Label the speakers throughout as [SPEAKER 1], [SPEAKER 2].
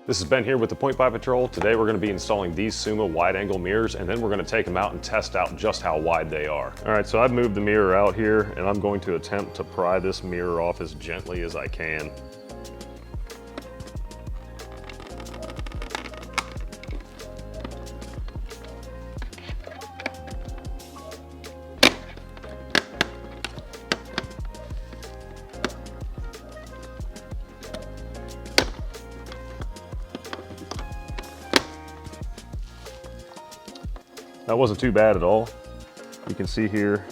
[SPEAKER 1] This has Ben here with the PointByPatrol. Today we're going to be installing these Suma wide-angle mirrors, and then we're going to take them out and test out just how wide they are. All right, so I've moved the mirror out here, and I'm going to attempt to pry this mirror off as gently as I can. That wasn't too bad at all. You can see here,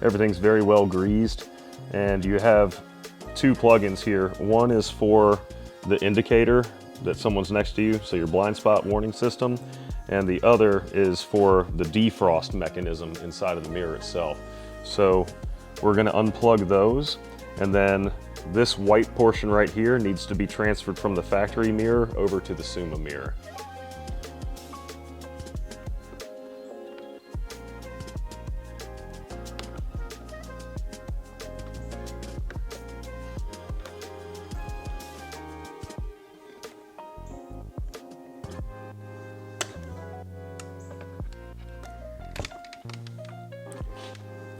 [SPEAKER 1] everything's very well greased, and you have two plugins here. One is for the indicator that someone's next to you, so your blind spot warning system, and the other is for the defrost mechanism inside of the mirror itself. So we're gonna unplug those, and then this white portion right here needs to be transferred from the factory mirror over to the Suma mirror.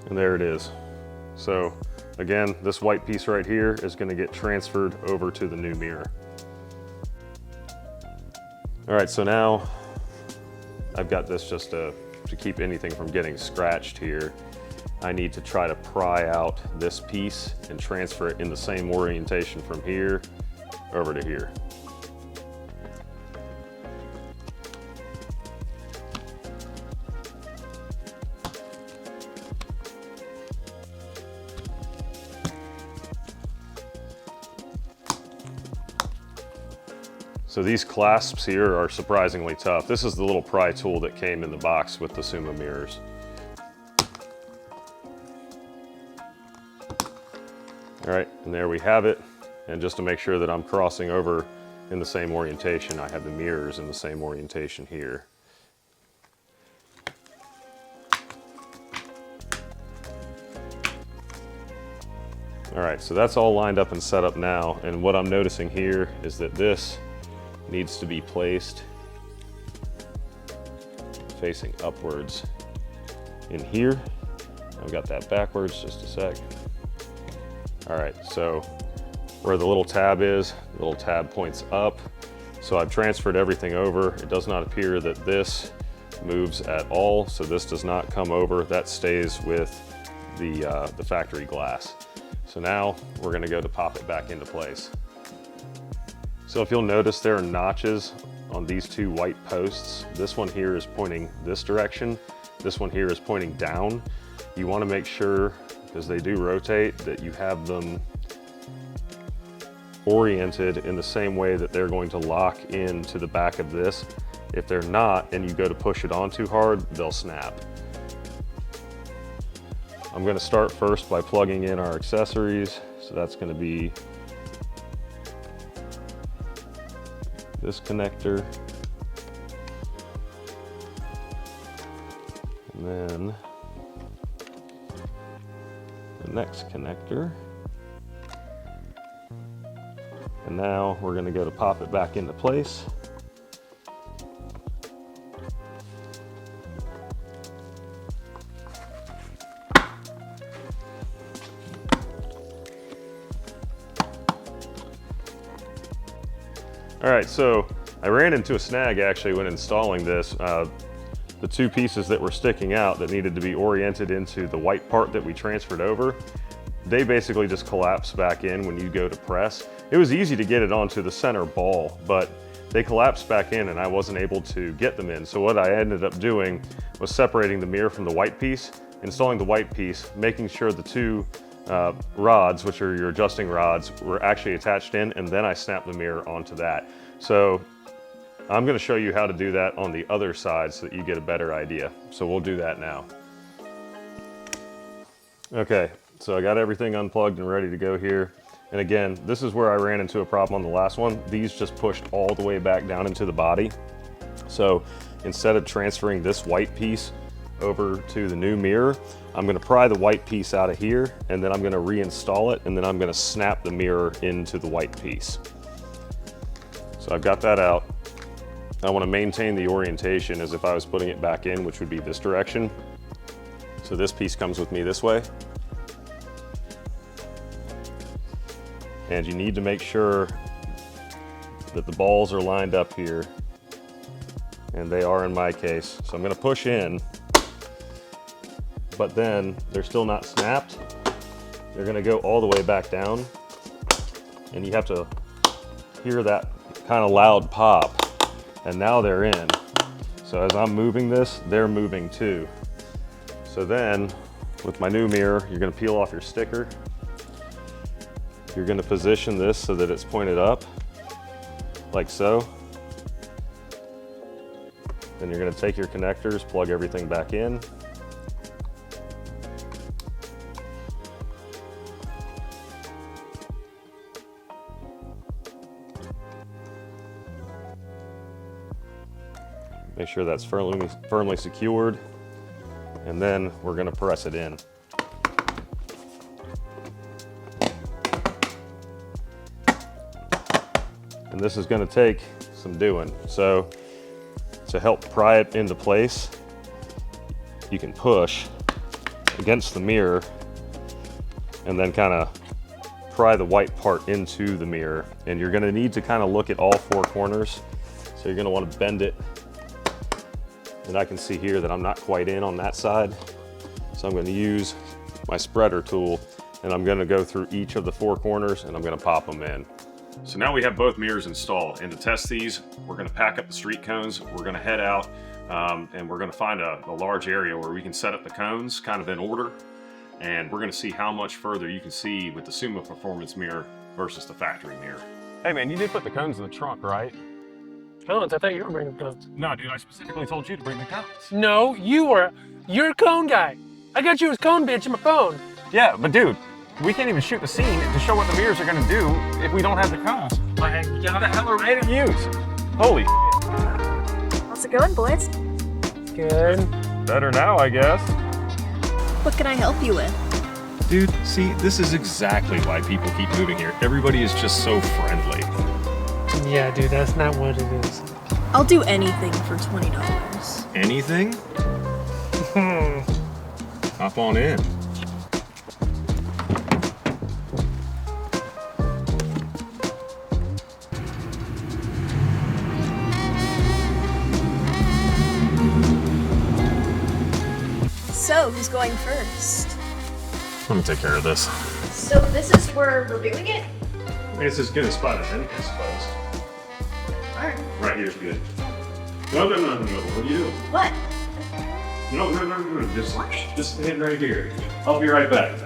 [SPEAKER 1] And there it is. So again, this white piece right here is going to get transferred over to the new mirror. All right, so now I've got this just to keep anything from getting scratched here. I need to try to pry out this piece and transfer it in the same orientation from here over to here. So these clasps here are surprisingly tough. This is the little pry tool that came in the box with the Suma mirrors. All right, and there we have it. And just to make sure that I'm crossing over in the same orientation, I have the mirrors in the same orientation here. All right, so that's all lined up and set up now. And what I'm noticing here is that this needs to be placed facing upwards in here. I've got that backwards, just a sec. All right, so where the little tab is, the little tab points up. So I've transferred everything over. It does not appear that this moves at all, so this does not come over. That stays with the factory glass. So now we're gonna go to pop it back into place. So if you'll notice, there are notches on these two white posts. This one here is pointing this direction. This one here is pointing down. You want to make sure, because they do rotate, that you have them oriented in the same way that they're going to lock into the back of this. If they're not, and you go to push it on too hard, they'll snap. I'm going to start first by plugging in our accessories. So that's going to be this connector, and then the next connector. And now we're going to go to pop it back into place. All right, so I ran into a snag actually when installing this. The two pieces that were sticking out that needed to be oriented into the white part that we transferred over, they basically just collapse back in when you go to press. It was easy to get it onto the center ball, but they collapsed back in and I wasn't able to get them in. So what I ended up doing was separating the mirror from the white piece, installing the white piece, making sure the two rods, which are your adjusting rods, were actually attached in, and then I snapped the mirror onto that. So I'm going to show you how to do that on the other side so that you get a better idea. So we'll do that now. Okay, so I got everything unplugged and ready to go here. And again, this is where I ran into a problem on the last one. These just pushed all the way back down into the body. So instead of transferring this white piece over to the new mirror, I'm going to pry the white piece out of here, and then I'm going to reinstall it, and then I'm going to snap the mirror into the white piece. So I've got that out. I want to maintain the orientation as if I was putting it back in, which would be this direction. So this piece comes with me this way. And you need to make sure that the balls are lined up here. And they are in my case. So I'm going to push in, but then they're still not snapped. They're going to go all the way back down. And you have to hear that kind of loud pop. And now they're in. So as I'm moving this, they're moving too. So then, with my new mirror, you're going to peel off your sticker. You're going to position this so that it's pointed up, like so. Then you're going to take your connectors, plug everything back in. Make sure that's firmly secured, and then we're going to press it in. And this is going to take some doing. So to help pry it into place, you can push against the mirror and then kind of pry the white part into the mirror. And you're going to need to kind of look at all four corners. So you're going to want to bend it. And I can see here that I'm not quite in on that side. So I'm going to use my spreader tool, and I'm going to go through each of the four corners and I'm going to pop them in. So now we have both mirrors installed, and to test these, we're going to pack up the street cones. We're going to head out and we're going to find a large area where we can set up the cones kind of in order. And we're going to see how much further you can see with the Suma performance mirror versus the factory mirror. Hey man, you did put the cones in the trunk, right?
[SPEAKER 2] Cones? I thought you were bringing cones.
[SPEAKER 1] No, dude, I specifically told you to bring the cones.
[SPEAKER 2] No, you're a cone guy. I got you as cone bitch in my phone.
[SPEAKER 1] Yeah, but dude, we can't even shoot the scene to show what the mirrors are gonna do if we don't have the cones.
[SPEAKER 2] What the hell are we
[SPEAKER 1] to use? Holy
[SPEAKER 3] How's it going, boys?
[SPEAKER 2] Good.
[SPEAKER 1] better now, I guess.
[SPEAKER 3] What can I help you with?
[SPEAKER 1] Dude, see, this is exactly why people keep moving here. Everybody is just so friendly.
[SPEAKER 2] Yeah, dude, that's not what it is.
[SPEAKER 3] I'll do anything for $20.
[SPEAKER 1] Anything? Hop on in.
[SPEAKER 3] So, who's going first?
[SPEAKER 1] Let me take care of this.
[SPEAKER 3] So this is where we're doing it?
[SPEAKER 1] It's as good a spot as any, I suppose.
[SPEAKER 3] Alright.
[SPEAKER 1] Right here's good. No. What are you doing?
[SPEAKER 3] What?
[SPEAKER 1] No. Just stand right here. I'll be right back.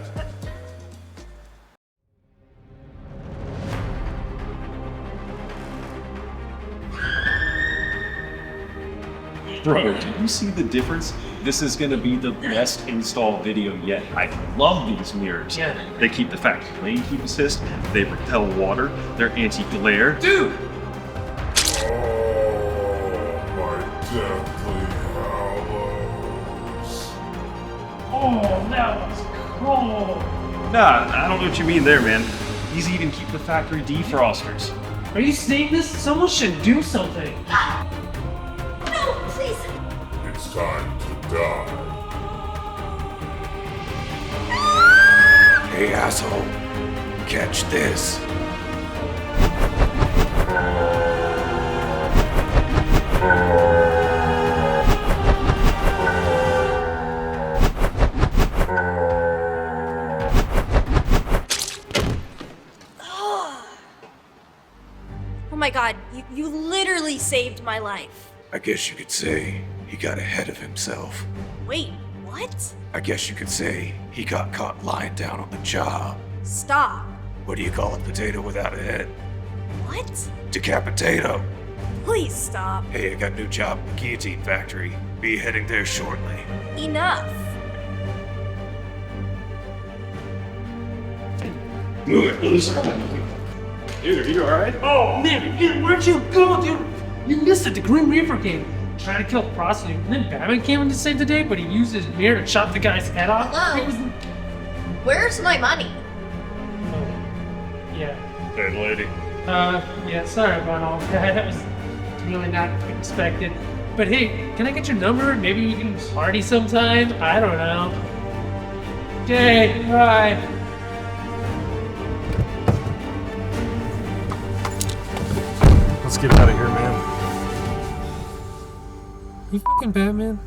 [SPEAKER 4] Bro, do you see the difference? This is gonna be the best install video yet. I love these mirrors.
[SPEAKER 2] Yeah.
[SPEAKER 4] They keep the factory lane keep assist, they repel water, they're anti-glare.
[SPEAKER 2] Dude!
[SPEAKER 5] Oh, my deathly hallows.
[SPEAKER 2] Oh, that was cool.
[SPEAKER 4] Nah, I don't know what you mean there, man. These even keep the factory defrosters.
[SPEAKER 2] Are you seeing this? Someone should do something.
[SPEAKER 3] No, please.
[SPEAKER 5] It's time to die. Hey, asshole. Catch this.
[SPEAKER 3] Oh my god, you literally saved my life.
[SPEAKER 5] I guess you could say he got ahead of himself.
[SPEAKER 3] Wait, what?
[SPEAKER 5] I guess you could say he got caught lying down on the job.
[SPEAKER 3] Stop.
[SPEAKER 5] What do you call a potato without a head?
[SPEAKER 3] What?
[SPEAKER 5] Decapitato.
[SPEAKER 3] Please stop.
[SPEAKER 5] Hey, I got a new job at the guillotine factory. Be heading there shortly.
[SPEAKER 3] Enough.
[SPEAKER 1] Move it, Dude, are you alright?
[SPEAKER 2] Oh, man, dude, where'd you go, dude? You missed it. The Grim Reaper came. Trying to kill the prostitute. And then Batman came in to save the day, but he used his mirror and shot the guy's head off.
[SPEAKER 3] Hello?
[SPEAKER 2] It was...
[SPEAKER 3] Where's my money?
[SPEAKER 2] Yeah.
[SPEAKER 1] Hey, lady.
[SPEAKER 2] Yeah, sorry about all that. That was really not expected. But hey, can I get your number? Maybe we can party sometime? I don't know. Okay, bye.
[SPEAKER 6] Let's get out of here, man.
[SPEAKER 2] You fucking Batman?